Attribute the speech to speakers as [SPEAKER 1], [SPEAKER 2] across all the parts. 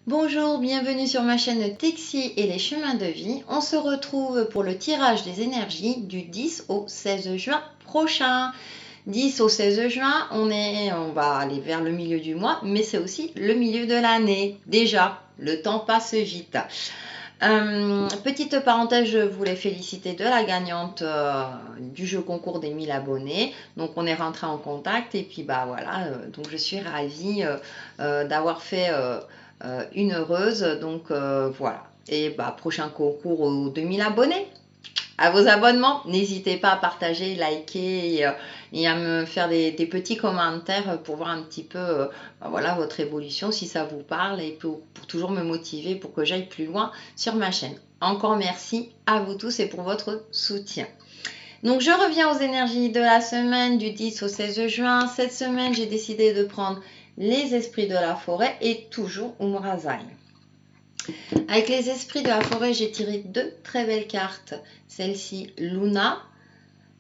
[SPEAKER 1] Bonjour, bienvenue sur ma chaîne Texi et les chemins de vie. On se retrouve pour le tirage des énergies du 10 au 16 juin prochain. 10 au 16 juin, on va aller vers le milieu du mois, mais c'est aussi le milieu de l'année. Déjà, le temps passe vite. Petite parenthèse, je voulais féliciter de la gagnante du jeu concours des 1000 abonnés. Donc on est rentré en contact et puis bah voilà, donc je suis ravie d'avoir fait une heureuse. Donc voilà. Et bah prochain concours aux 2000 abonnés. À vos abonnements, n'hésitez pas à partager, liker et à me faire des petits commentaires pour voir un petit peu bah voilà, votre évolution, si ça vous parle et pour toujours me motiver pour que j'aille plus loin sur ma chaîne. Encore merci à vous tous et pour votre soutien. Donc je reviens aux énergies de la semaine du 10 au 16 juin. Cette semaine, j'ai décidé de prendre les esprits de la forêt et toujours Umrazai. Avec les esprits de la forêt, j'ai tiré deux très belles cartes. Celle-ci, Luna,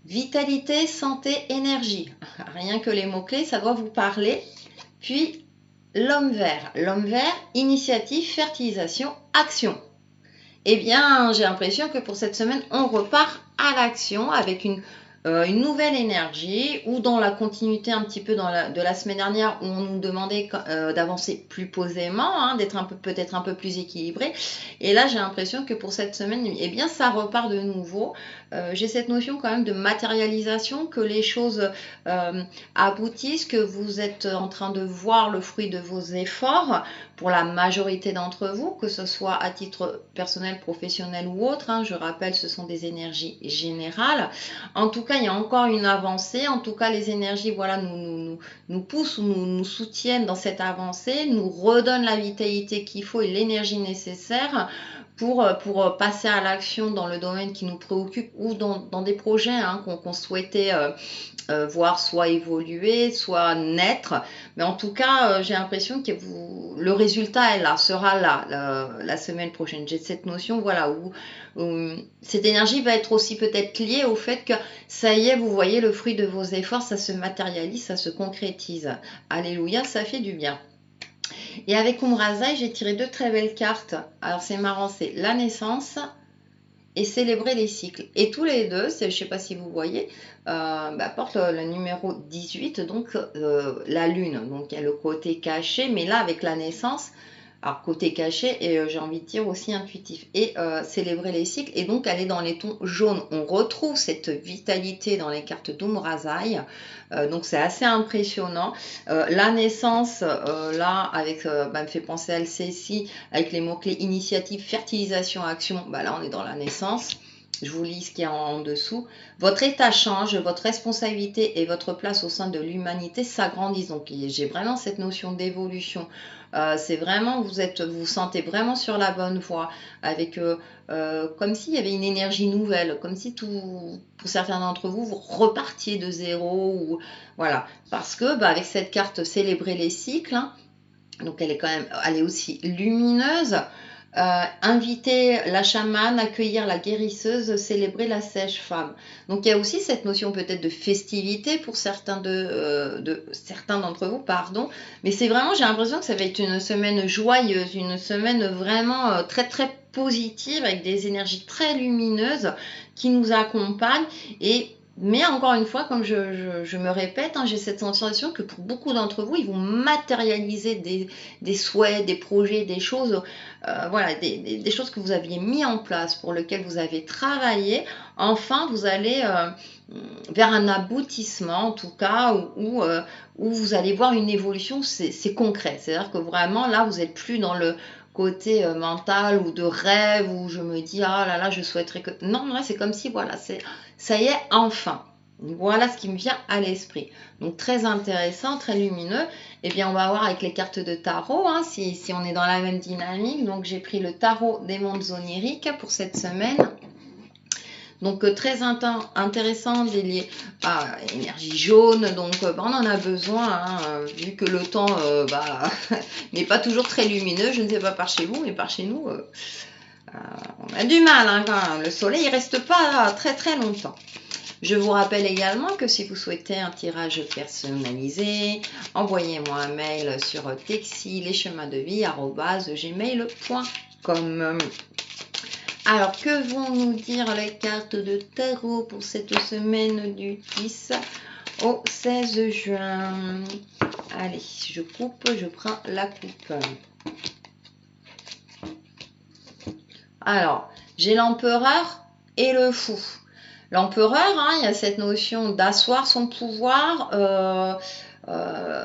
[SPEAKER 1] vitalité, santé, énergie. Rien que les mots-clés, ça doit vous parler. Puis, l'homme vert. L'homme vert, initiative, fertilisation, action. Eh bien, j'ai l'impression que pour cette semaine, on repart à l'action avec une nouvelle énergie ou dans la continuité un petit peu de la semaine dernière où on nous demandait d'avancer plus posément, hein, d'être peut-être un peu plus équilibré. Et là, j'ai l'impression que pour cette semaine, eh bien, ça repart de nouveau. J'ai cette notion quand même de matérialisation, que les choses aboutissent, que vous êtes en train de voir le fruit de vos efforts pour la majorité d'entre vous, que ce soit à titre personnel, professionnel ou autre. Hein, je rappelle, ce sont des énergies générales. En tout cas, il y a encore une avancée. En tout cas, les énergies voilà, nous poussent ou nous soutiennent dans cette avancée, nous redonnent la vitalité qu'il faut et l'énergie nécessaire pour passer à l'action dans le domaine qui nous préoccupe ou dans des projets hein, qu'on souhaitait voir soit évoluer, soit naître. Mais en tout cas, j'ai l'impression que le résultat est là, sera là la semaine prochaine. J'ai cette notion voilà, où cette énergie va être aussi peut-être liée au fait que ça y est, vous voyez le fruit de vos efforts, ça se matérialise, ça se concrétise. Alléluia, ça fait du bien. Et avec Umrazai, j'ai tiré deux très belles cartes. Alors c'est marrant, c'est la naissance et célébrer les cycles. Et tous les deux, je ne sais pas si vous voyez, portent le numéro 18, donc la lune. Donc il y a le côté caché, mais là avec la naissance, alors côté caché et j'ai envie de dire aussi intuitif. Et célébrer les cycles, et donc aller dans les tons jaunes. On retrouve cette vitalité dans les cartes d'Umrazai, donc c'est assez impressionnant. La naissance, là, avec, me fait penser à LCC, avec les mots-clés initiative, fertilisation, action, là on est dans la naissance. Je vous lis ce qu'il y a en dessous. Votre état change, votre responsabilité et votre place au sein de l'humanité s'agrandissent. Donc j'ai vraiment cette notion d'évolution. C'est vraiment, vous sentez vraiment sur la bonne voie, avec comme s'il y avait une énergie nouvelle, comme si pour certains d'entre vous, vous repartiez de zéro. Ou, voilà, parce que avec cette carte célébrer les cycles, hein, donc elle est aussi lumineuse. Inviter la chamane, accueillir la guérisseuse, célébrer la sèche-femme. Donc il y a aussi cette notion peut-être de festivité pour certains d'entre vous, pardon. Mais c'est vraiment, j'ai l'impression que ça va être une semaine joyeuse, une semaine vraiment très très positive avec des énergies très lumineuses qui nous accompagnent. Mais encore une fois, comme je me répète, hein, j'ai cette sensation que pour beaucoup d'entre vous, ils vont matérialiser des souhaits, des projets, des choses, voilà, des choses que vous aviez mis en place, pour lesquelles vous avez travaillé. Enfin, vous allez vers un aboutissement, en tout cas, où vous allez voir une évolution, c'est concret. C'est-à-dire que vraiment, là, vous n'êtes plus dans le côté mental ou de rêve où je me dis ah là là je souhaiterais que non, là c'est comme si voilà, ça y est, enfin. Voilà ce qui me vient à l'esprit. Donc très intéressant, très lumineux. Eh bien on va voir avec les cartes de tarot, hein, si on est dans la même dynamique. Donc j'ai pris le tarot des mondes oniriques pour cette semaine. Donc très intéressant, délié à énergie jaune, donc on en a besoin, hein, vu que le temps n'est pas toujours très lumineux, je ne sais pas par chez vous, mais par chez nous, on a du mal, hein, quand même. Le soleil ne reste pas très très longtemps. Je vous rappelle également que si vous souhaitez un tirage personnalisé, envoyez-moi un mail sur texi-les-chemins-de-vie@gmail.com. Alors, que vont nous dire les cartes de tarot pour cette semaine du 10 au 16 juin? Allez, je coupe, je prends la coupe. Alors, j'ai l'empereur et le fou. L'empereur, hein, il y a cette notion d'asseoir son pouvoir,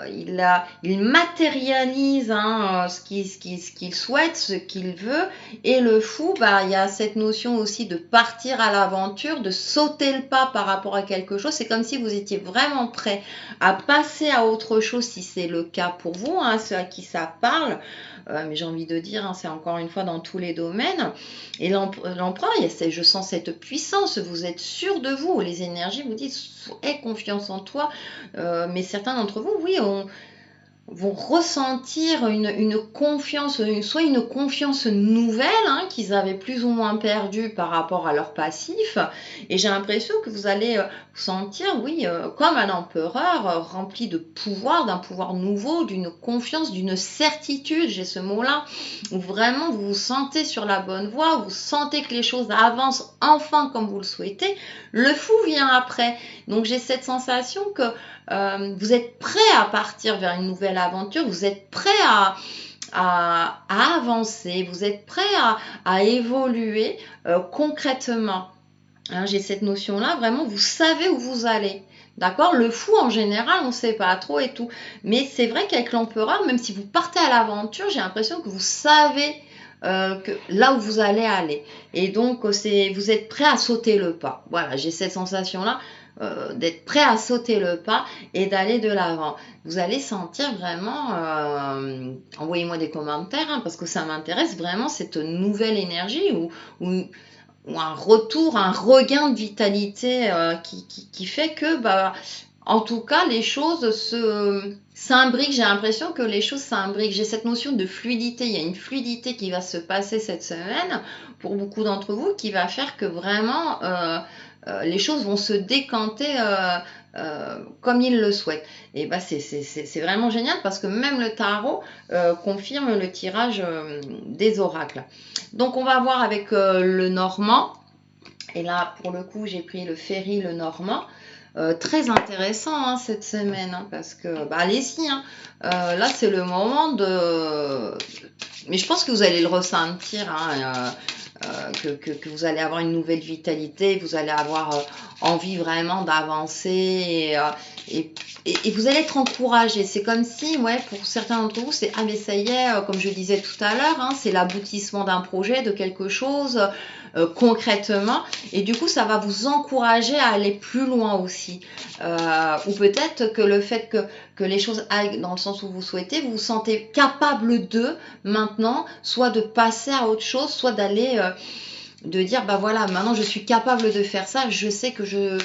[SPEAKER 1] il matérialise ce qu'il souhaite, ce qu'il veut. Et le fou, il y a cette notion aussi de partir à l'aventure, de sauter le pas par rapport à quelque chose. C'est comme si vous étiez vraiment prêt à passer à autre chose, si c'est le cas pour vous, ceux à qui ça parle. Mais j'ai envie de dire, c'est encore une fois dans tous les domaines. Et l'empereur, je sens cette puissance, vous êtes sûr de vous, les énergies vous disent, aie confiance en toi, mais certains d'entre vous, oui, vont ressentir une confiance, soit une confiance nouvelle qu'ils avaient plus ou moins perdue par rapport à leur passif. Et j'ai l'impression que vous allez vous sentir, oui, comme un empereur rempli de pouvoir, d'un pouvoir nouveau, d'une confiance, d'une certitude, j'ai ce mot-là, où vraiment vous vous sentez sur la bonne voie, vous sentez que les choses avancent enfin comme vous le souhaitez. Le fou vient après. Donc j'ai cette sensation que vous êtes prêt à partir vers une nouvelle aventure, vous êtes prêt à avancer, vous êtes prêt à évoluer concrètement. J'ai cette notion-là, vraiment, vous savez où vous allez. D'accord? Le fou, en général, on ne sait pas trop et tout. Mais c'est vrai qu'avec l'empereur, même si vous partez à l'aventure, j'ai l'impression que vous savez que là où vous allez aller. Et donc, vous êtes prêt à sauter le pas. Voilà, j'ai cette sensation-là. D'être prêt à sauter le pas et d'aller de l'avant. Vous allez sentir vraiment, envoyez-moi des commentaires parce que ça m'intéresse vraiment cette nouvelle énergie ou un retour, un regain de vitalité qui fait que, en tout cas, les choses s'imbriquent. J'ai l'impression que les choses s'imbriquent. J'ai cette notion de fluidité. Il y a une fluidité qui va se passer cette semaine pour beaucoup d'entre vous qui va faire que vraiment les choses vont se décanter comme ils le souhaitent. Et c'est vraiment génial parce que même le tarot confirme le tirage des oracles. Donc on va voir avec le normand. Et là, pour le coup, j'ai pris le ferry, le normand. Très intéressant cette semaine parce que allez-y, là c'est le moment de... Mais je pense que vous allez le ressentir, que vous allez avoir une nouvelle vitalité, vous allez avoir envie vraiment d'avancer et vous allez être encouragé. C'est comme si, pour certains d'entre vous, c'est mais ça y est, comme je disais tout à l'heure, c'est l'aboutissement d'un projet, de quelque chose concrètement. Et du coup, ça va vous encourager à aller plus loin aussi. Ou peut-être que le fait que les choses aillent dans le sens où vous souhaitez, vous vous sentez capable de maintenant, soit de passer à autre chose, soit d'aller... de dire voilà, maintenant je suis capable de faire ça, je sais que je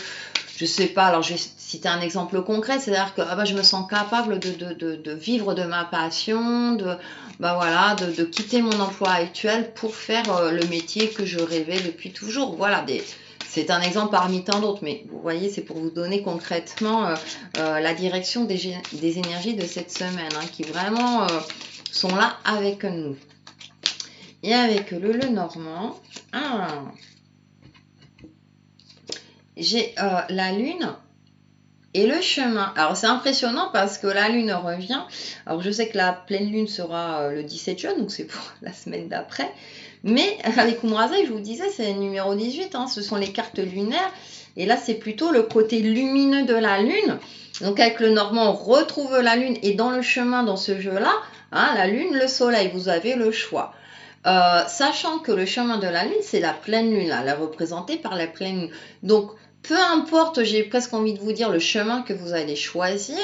[SPEAKER 1] sais pas, alors je vais citer un exemple concret, c'est-à-dire que je me sens capable de vivre de ma passion, de quitter mon emploi actuel pour faire le métier que je rêvais depuis toujours. Voilà, c'est un exemple parmi tant d'autres, mais vous voyez, c'est pour vous donner concrètement la direction des énergies de cette semaine, qui vraiment sont là avec nous. Et avec le normand, j'ai la lune et le chemin. Alors c'est impressionnant parce que la lune revient. Alors je sais que la pleine lune sera le 17 juin, donc c'est pour la semaine d'après. Mais avec Umraza, je vous disais, c'est le numéro 18, ce sont les cartes lunaires. Et là, c'est plutôt le côté lumineux de la lune. Donc avec le normand, on retrouve la lune. Et dans le chemin, dans ce jeu-là, la lune, le soleil, vous avez le choix. Sachant que le chemin de la lune, c'est la pleine lune, elle est représentée par la pleine lune. Donc, peu importe, j'ai presque envie de vous dire le chemin que vous allez choisir,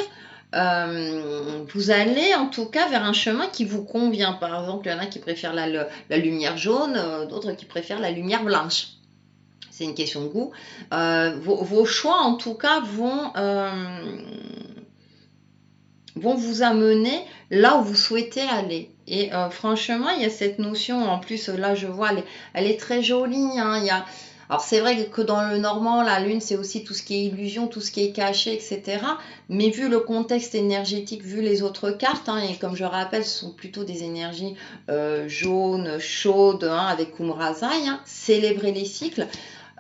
[SPEAKER 1] vous allez en tout cas vers un chemin qui vous convient. Par exemple, il y en a qui préfèrent la lumière jaune, d'autres qui préfèrent la lumière blanche. C'est une question de goût. Vos choix, en tout cas, vont vous amener là où vous souhaitez aller. Et franchement, il y a cette notion, en plus, là, je vois, elle est très jolie. Il y a Alors c'est vrai que dans le Normand, la lune c'est aussi tout ce qui est illusion, tout ce qui est caché, etc. Mais vu le contexte énergétique, vu les autres cartes, hein, et comme je rappelle, ce sont plutôt des énergies jaunes, chaudes, hein, avec Kumrazai, hein, célébrer les cycles.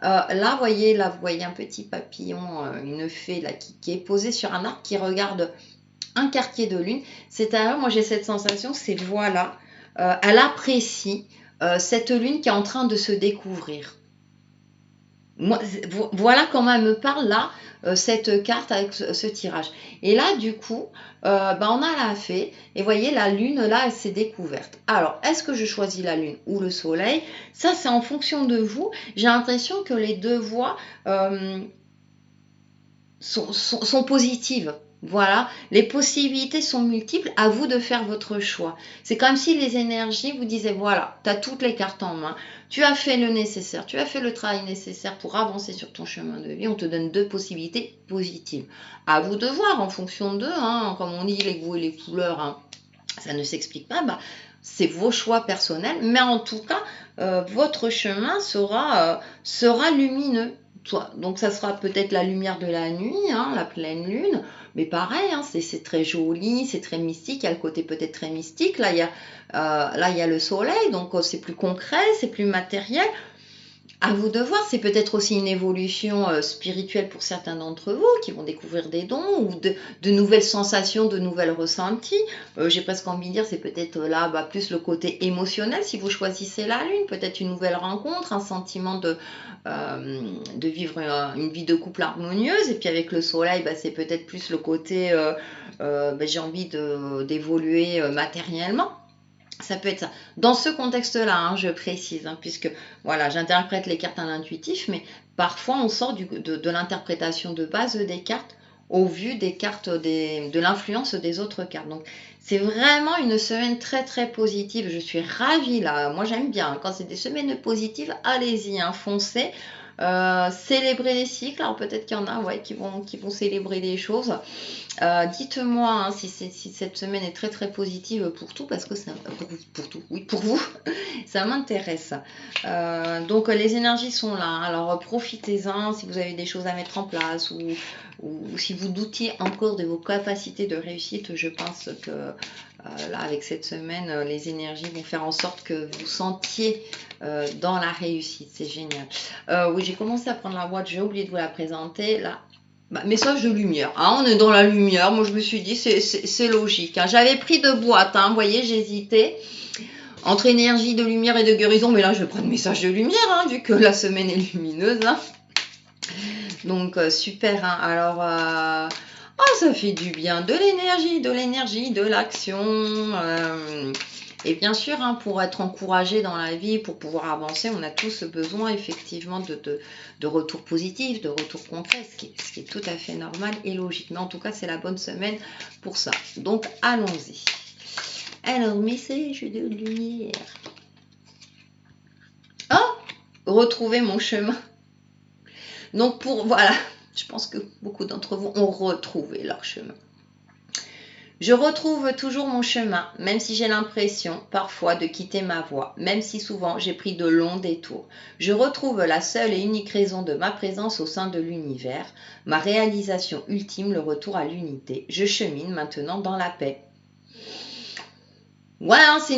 [SPEAKER 1] Là, vous voyez un petit papillon, une fée là, qui est posée sur un arbre, qui regarde un quartier de lune. C'est-à-dire, moi j'ai cette sensation, c'est voilà, elle apprécie cette lune qui est en train de se découvrir. Moi, voilà comment elle me parle là, cette carte avec ce tirage. Et là, du coup, on a la fée, et voyez, la lune, là, elle s'est découverte. Alors, est-ce que je choisis la lune ou le soleil? Ça, c'est en fonction de vous. J'ai l'impression que les deux voix sont positives. Voilà, les possibilités sont multiples, à vous de faire votre choix. C'est comme si les énergies vous disaient, voilà, tu as toutes les cartes en main, tu as fait le nécessaire, tu as fait le travail nécessaire pour avancer sur ton chemin de vie, on te donne deux possibilités positives. À vous de voir en fonction d'eux, hein, comme on dit, les goûts et les couleurs, hein, ça ne s'explique pas, c'est vos choix personnels, mais en tout cas, votre chemin sera lumineux. Donc ça sera peut-être la lumière de la nuit, hein, la pleine lune, mais pareil, hein, c'est très joli, c'est très mystique, il y a le côté peut-être très mystique, là il y a le soleil, donc c'est plus concret, c'est plus matériel. À vous de voir, c'est peut-être aussi une évolution spirituelle pour certains d'entre vous qui vont découvrir des dons ou de nouvelles sensations, de nouvelles ressentis. J'ai presque envie de dire, c'est peut-être là plus le côté émotionnel si vous choisissez la lune, peut-être une nouvelle rencontre, un sentiment de vivre une vie de couple harmonieuse. Et puis avec le soleil, c'est peut-être plus le côté j'ai envie d'évoluer matériellement. Ça peut être ça. Dans ce contexte-là, hein, je précise, hein, puisque voilà, j'interprète les cartes à l'intuitif, mais parfois on sort de l'interprétation de base des cartes au vu des cartes de l'influence des autres cartes. Donc c'est vraiment une semaine très très positive. Je suis ravie là. Moi j'aime bien. Quand c'est des semaines positives, allez-y, hein, foncez. Célébrer les cycles. Alors peut-être qu'il y en a qui vont célébrer des choses. Dites-moi hein, si cette semaine est très très positive pour tout, parce que ça, pour vous, ça m'intéresse. Donc les énergies sont là, alors profitez-en si vous avez des choses à mettre en place ou si vous doutiez encore de vos capacités de réussite. Je pense que là avec cette semaine, les énergies vont faire en sorte que vous sentiez dans la réussite. C'est génial. Oui, j'ai commencé à prendre la boîte, j'ai oublié de vous la présenter là. Message de lumière, hein, on est dans la lumière. Moi je me suis dit c'est logique, hein. J'avais pris deux boîtes, hein, vous voyez, j'hésitais entre énergie de lumière et de guérison, mais là je vais prendre message de lumière, hein, vu que la semaine est lumineuse, hein. Donc super, hein. Alors ça fait du bien, de l'énergie, de l'action. Et bien sûr, hein, pour être encouragé dans la vie, pour pouvoir avancer, on a tous besoin effectivement de retours positifs, de retours concrets, ce qui est tout à fait normal et logique. Mais en tout cas, c'est la bonne semaine pour ça. Donc, allons-y. Alors, message de lumière. Oh, retrouver mon chemin. Donc, voilà, je pense que beaucoup d'entre vous ont retrouvé leur chemin. Je retrouve toujours mon chemin, même si j'ai l'impression parfois de quitter ma voie, même si souvent j'ai pris de longs détours. Je retrouve la seule et unique raison de ma présence au sein de l'univers, ma réalisation ultime, le retour à l'unité. Je chemine maintenant dans la paix. Voilà, c'est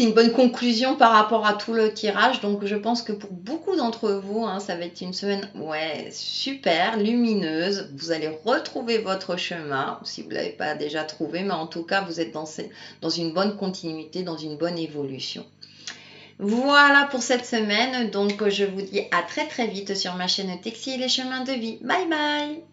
[SPEAKER 1] une bonne conclusion par rapport à tout le tirage. Donc, je pense que pour beaucoup d'entre vous, hein, ça va être une semaine super, lumineuse. Vous allez retrouver votre chemin, si vous ne l'avez pas déjà trouvé. Mais en tout cas, vous êtes dans une bonne continuité, dans une bonne évolution. Voilà pour cette semaine. Donc, je vous dis à très très vite sur ma chaîne Texi et les chemins de vie. Bye bye!